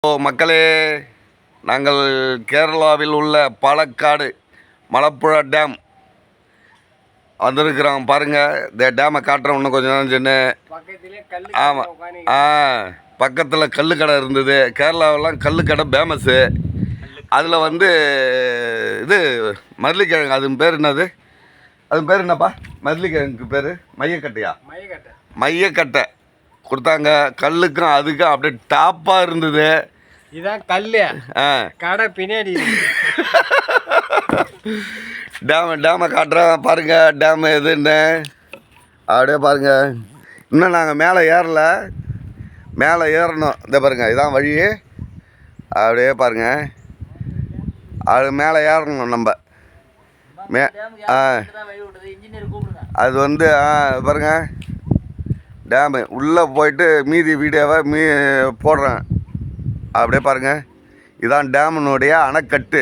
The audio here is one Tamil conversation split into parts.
மக்களே, நாங்கள் கேரளாவில் உள்ள பாலக்காடு மலப்புழா டேம் வந்திருக்கிறோம். பாருங்கள், இந்த டேமை காட்டுறோம் இன்னும் கொஞ்சம் நேரம் சொன்னு. ஆமாம், பக்கத்தில் கல்லுக்கடை இருந்தது. கேரளாவெல்லாம் கல்லுக்கடை ஃபேமஸ்ஸு. அதில் வந்து இது மல்லிக்கிழங்கு, அது பேர் என்னது? அது பேர் என்னப்பா? மல்லிக்கிழங்குக்கு பேர் மையக்கட்டையா? மையக்கட்டை கொடுத்தாங்க. கல்லுக்கும் அதுக்கும் அப்படியே டாப்பாக இருந்தது. இதான் கல் கடை பின்னாடி டேமை காட்டுறேன் பாருங்கள். டேமு எதுன்னு அப்படியே பாருங்கள். இன்னும் நாங்கள் மேலே ஏறணும். இந்த பாருங்கள், இதான் வழி. அப்படியே பாருங்கள், அது மேலே ஏறணும் நம்ம. அது வந்து பாருங்கள், டேமு உள்ளே போயிட்டு மீதி வீடியோவை போடுறேன். அப்படியே பாருங்கள், இதான் டேமுனுடைய அணைக்கட்டு.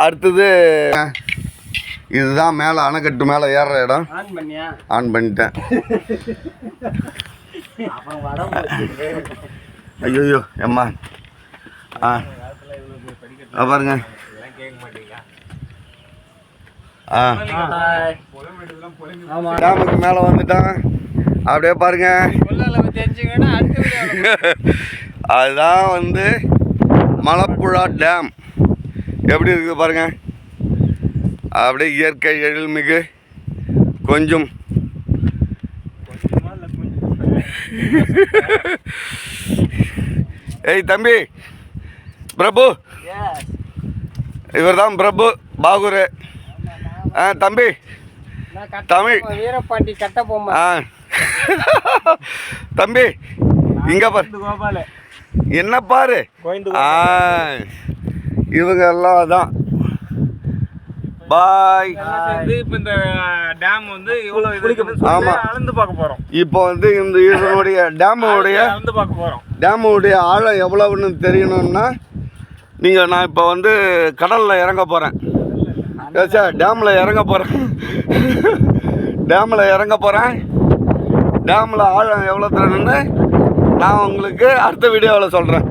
அடுத்தது இதுதான் மேலே அணைக்கட்டு மேலே ஏறுற இடம். ஆன் பண்ணிட்டேன். ஐயோ எம்மா பாருங்க. டேமுக்கு மேலே வந்துட்டான். அப்படியே பாருங்க, அதுதான் வந்து மலப்புழா டேம். எப்படி இருக்குது பாருங்க. அப்படியே இயற்கை எழில்மிகு. கொஞ்சம் ஏய் தம்பி, பிரபு, இவர் தான் பிரபு பாகூர். தம்பி தமிழ் வீரபாண்டி கட்டபொம்மை. தம்பி இங்க பாரு, என்ன பாரு. இவங்க எல்லாம் தான். பாய். இப்போ இந்த டேம் வந்து இவ்வளோ அளந்து பார்க்க போகிறோம். இப்போ வந்து இந்த இதனுடைய டேமுடைய ஆழம் எவ்வளவுன்னு தெரியணும்னா நான் இப்போ வந்து கடலில் இறங்க போகிறேன். டேமில் இறங்க போகிறேன். டேமில் ஆழம் எவ்வளோ தெரியும்னு நான் உங்களுக்கு அடுத்த வீடியோவில் சொல்கிறேன்.